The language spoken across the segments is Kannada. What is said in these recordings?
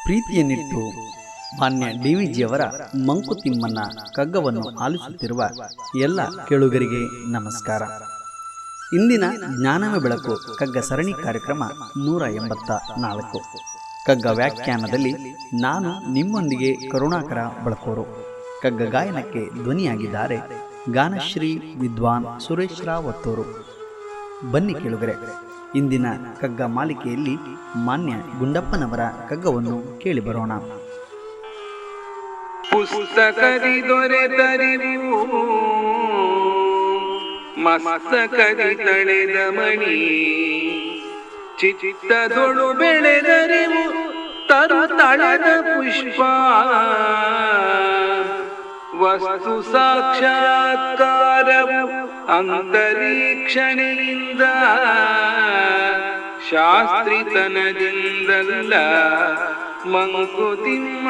ಪ್ರೀತಿಯನ್ನಿಟ್ಟು ಮಾನ್ಯ ಡಿವಿಜಿಯವರ ಮಂಕುತಿಮ್ಮನ ಕಗ್ಗವನ್ನು ಆಲಿಸುತ್ತಿರುವ ಎಲ್ಲ ಕೇಳುಗರಿಗೆ ನಮಸ್ಕಾರ. ಇಂದಿನ ಜ್ಞಾನವೇ ಬೆಳಕು ಕಗ್ಗ ಸರಣಿ ಕಾರ್ಯಕ್ರಮ 184. ಕಗ್ಗ ವ್ಯಾಖ್ಯಾನದಲ್ಲಿ ನಾನು ನಿಮ್ಮೊಂದಿಗೆ ಕರುಣಾಕರ ಬಳಕೋರು. ಕಗ್ಗ ಗಾಯನಕ್ಕೆ ಧ್ವನಿಯಾಗಿದ್ದಾರೆ ಗಾನಶ್ರೀ ವಿದ್ವಾನ್ ಸುರೇಶ್ ರಾವ್ ಒತ್ತೂರು. ಬನ್ನಿ ಕೇಳುಗರೆ, ಇಂದಿನ ಕಗ್ಗ ಮಾಲಿಕೆಯಲ್ಲಿ ಮಾನ್ಯ ಗುಂಡಪ್ಪನವರ ಕಗ್ಗವನ್ನು ಕೇಳಿ ಬರೋಣ. ಪುಸ್ತಕದಿ ದೊರೆತರಿವು ಮಸ್ತಕದಿ ತಳೆದ ಮಣಿ, ಚಿತ್ತದೊಳು ಬೆಳೆದರಿವು ತರು ತಳದ ಪುಷ್ಪ, ವಸ್ತು ಸಾಕ್ಷಾತ್ಕಾರವು ಅಂತರೀಕ್ಷಣೆಯಿಂದ, ಶಾಸ್ತ್ರಿತನದಿಂದಲ್ಲ ಮಂಕುತಿಮ್ಮ.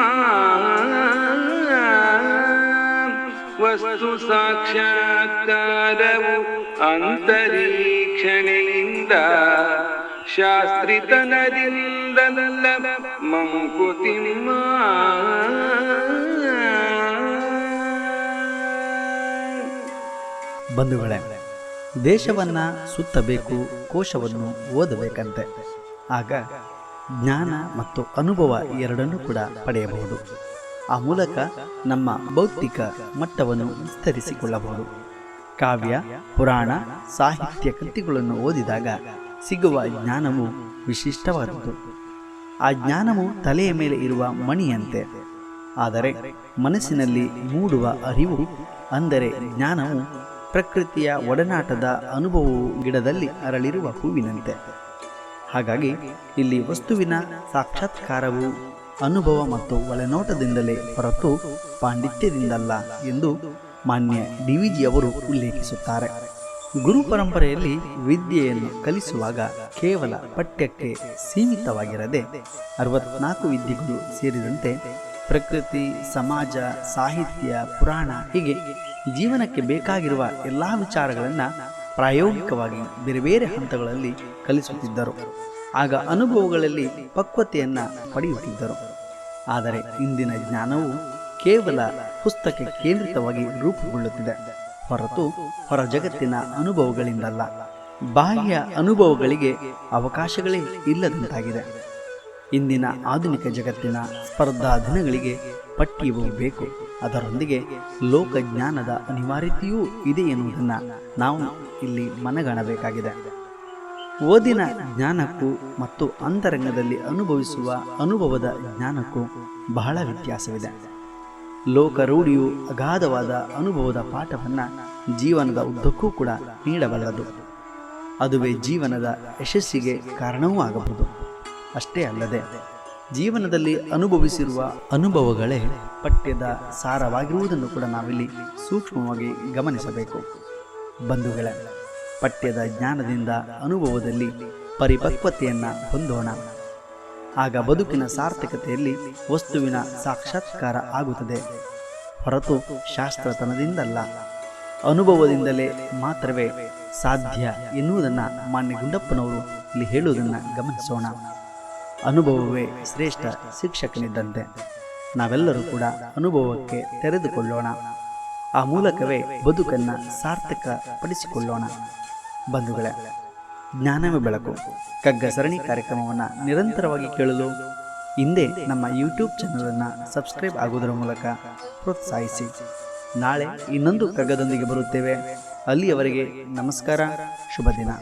ವಸ್ತು ಸಾಕ್ಷಾತ್ಕಾರವು ಅಂತರೀಕ್ಷಣೆಯಿಂದ, ಶಾಸ್ತ್ರಿತನದಿಂದಲ್ಲ ಮಂಕುತಿಮ್ಮ. ಬಂಧುಗಳೇ, ದೇಶವನ್ನ ಸುತ್ತಬೇಕು, ಕೋಶವನ್ನು ಓದಬೇಕಂತೆ. ಆಗ ಜ್ಞಾನ ಮತ್ತು ಅನುಭವ ಎರಡನ್ನೂ ಕೂಡ ಪಡೆಯಬಹುದು. ಆ ಮೂಲಕ ನಮ್ಮ ಭೌತಿಕ ಮಟ್ಟವನ್ನು ವಿಸ್ತರಿಸಿಕೊಳ್ಳಬಹುದು. ಕಾವ್ಯ, ಪುರಾಣ, ಸಾಹಿತ್ಯ ಕೃತಿಗಳನ್ನು ಓದಿದಾಗ ಸಿಗುವ ಜ್ಞಾನವು ವಿಶಿಷ್ಟವಾದದ್ದು. ಆ ಜ್ಞಾನವು ತಲೆಯ ಮೇಲೆ ಇರುವ ಮಣಿಯಂತೆ. ಆದರೆ ಮನಸ್ಸಿನಲ್ಲಿ ಮೂಡುವ ಅರಿವು ಅಂದರೆ ಜ್ಞಾನವು ಪ್ರಕೃತಿಯ ಒಡನಾಟದ ಅನುಭವವು ಗಿಡದಲ್ಲಿ ಅರಳಿರುವ ಹೂವಿನಂತೆ. ಹಾಗಾಗಿ ಇಲ್ಲಿ ವಸ್ತುವಿನ ಸಾಕ್ಷಾತ್ಕಾರವು ಅನುಭವ ಮತ್ತು ಒಳನೋಟದಿಂದಲೇ ಹೊರತು ಪಾಂಡಿತ್ಯದಿಂದಲ್ಲ ಎಂದು ಮಾನ್ಯ ಡಿವಿಜಿಯವರು ಉಲ್ಲೇಖಿಸುತ್ತಾರೆ. ಗುರು ಪರಂಪರೆಯಲ್ಲಿ ವಿದ್ಯೆಯನ್ನು ಕಲಿಸುವಾಗ ಕೇವಲ ಪಠ್ಯಕ್ಕೆ ಸೀಮಿತವಾಗಿರದೆ 64 ವಿದ್ಯೆಗಳು ಸೇರಿದಂತೆ ಪ್ರಕೃತಿ, ಸಮಾಜ, ಸಾಹಿತ್ಯ, ಪುರಾಣ ಹೀಗೆ ಜೀವನಕ್ಕೆ ಬೇಕಾಗಿರುವ ಎಲ್ಲ ವಿಚಾರಗಳನ್ನು ಪ್ರಾಯೋಗಿಕವಾಗಿ ಬೇರೆ ಬೇರೆ ಹಂತಗಳಲ್ಲಿ ಕಲಿಸುತ್ತಿದ್ದರು. ಆಗ ಅನುಭವಗಳಲ್ಲಿ ಪಕ್ವತೆಯನ್ನು ಪಡೆಯುತ್ತಿದ್ದರು. ಆದರೆ ಇಂದಿನ ಜ್ಞಾನವು ಕೇವಲ ಪುಸ್ತಕ ಕೇಂದ್ರಿತವಾಗಿ ರೂಪುಗೊಳ್ಳುತ್ತಿದೆ ಹೊರತು ಹೊರ ಜಗತ್ತಿನ ಅನುಭವಗಳಿಂದಲ್ಲ. ಬಾಹ್ಯ ಅನುಭವಗಳಿಗೆ ಅವಕಾಶಗಳೇ ಇಲ್ಲದಂತಾಗಿದೆ. ಇಂದಿನ ಆಧುನಿಕ ಜಗತ್ತಿನ ಸ್ಪರ್ಧಾ ದಿನಗಳಿಗೆ ಪಠ್ಯವೂ ಬೇಕು. ಅದರೊಂದಿಗೆ ಲೋಕಜ್ಞಾನದ ಅನಿವಾರ್ಯತೆಯೂ ಇದೆ ಎನ್ನುವುದನ್ನು ನಾವು ಇಲ್ಲಿ ಮನಗಾಣಬೇಕಾಗಿದೆ. ಓದಿನ ಜ್ಞಾನಕ್ಕೂ ಮತ್ತು ಅಂತರಂಗದಲ್ಲಿ ಅನುಭವಿಸುವ ಅನುಭವದ ಜ್ಞಾನಕ್ಕೂ ಬಹಳ ವ್ಯತ್ಯಾಸವಿದೆ. ಲೋಕರೂಢಿಯು ಅಗಾಧವಾದ ಅನುಭವದ ಪಾಠವನ್ನು ಜೀವನದ ಉದ್ದಕ್ಕೂ ಕೂಡ ನೀಡಬಲ್ಲದು. ಅದುವೇ ಜೀವನದ ಯಶಸ್ಸಿಗೆ ಕಾರಣವೂ ಆಗಬಹುದು. ಅಷ್ಟೇ ಅಲ್ಲದೆ ಜೀವನದಲ್ಲಿ ಅನುಭವಿಸಿರುವ ಅನುಭವಗಳೇ ಪಠ್ಯದ ಸಾರವಾಗಿರುವುದನ್ನು ಕೂಡ ನಾವಿಲ್ಲಿ ಸೂಕ್ಷ್ಮವಾಗಿ ಗಮನಿಸಬೇಕು. ಬಂಧುಗಳೇ, ಪಠ್ಯದ ಜ್ಞಾನದಿಂದ ಅನುಭವದಲ್ಲಿ ಪರಿಪಕ್ವತೆಯನ್ನು ಹೊಂದೋಣ. ಆಗ ಬದುಕಿನ ಸಾರ್ಥಕತೆಯಲ್ಲಿ ವಸ್ತುವಿನ ಸಾಕ್ಷಾತ್ಕಾರ ಆಗುತ್ತದೆ ಹೊರತು ಶಾಸ್ತ್ರತನದಿಂದಲ್ಲ, ಅನುಭವದಿಂದಲೇ ಮಾತ್ರವೇ ಸಾಧ್ಯ ಎನ್ನುವುದನ್ನು ಮಾನ್ಯ ಗುಂಡಪ್ಪನವರು ಇಲ್ಲಿ ಹೇಳುವುದನ್ನು ಗಮನಿಸೋಣ. ಅನುಭವವೇ ಶ್ರೇಷ್ಠ ಶಿಕ್ಷಕನಿದ್ದಂತೆ. ನಾವೆಲ್ಲರೂ ಕೂಡ ಅನುಭವಕ್ಕೆ ತೆರೆದುಕೊಳ್ಳೋಣ. ಆ ಮೂಲಕವೇ ಬದುಕನ್ನು ಸಾರ್ಥಕಪಡಿಸಿಕೊಳ್ಳೋಣ. ಬಂಧುಗಳೇ, ಜ್ಞಾನವೇ ಬೆಳಕು ಕಗ್ಗ ಸರಣಿ ಕಾರ್ಯಕ್ರಮವನ್ನು ನಿರಂತರವಾಗಿ ಕೇಳಲು ಹಿಂದೆ ನಮ್ಮ ಯೂಟ್ಯೂಬ್ ಚಾನಲನ್ನು ಸಬ್ಸ್ಕ್ರೈಬ್ ಆಗುವುದರ ಮೂಲಕ ಪ್ರೋತ್ಸಾಹಿಸಿ. ನಾಳೆ ಇನ್ನೊಂದು ಕಗ್ಗದೊಂದಿಗೆ ಬರುತ್ತೇವೆ. ಅಲ್ಲಿಯವರೆಗೆ ನಮಸ್ಕಾರ, ಶುಭ ದಿನ.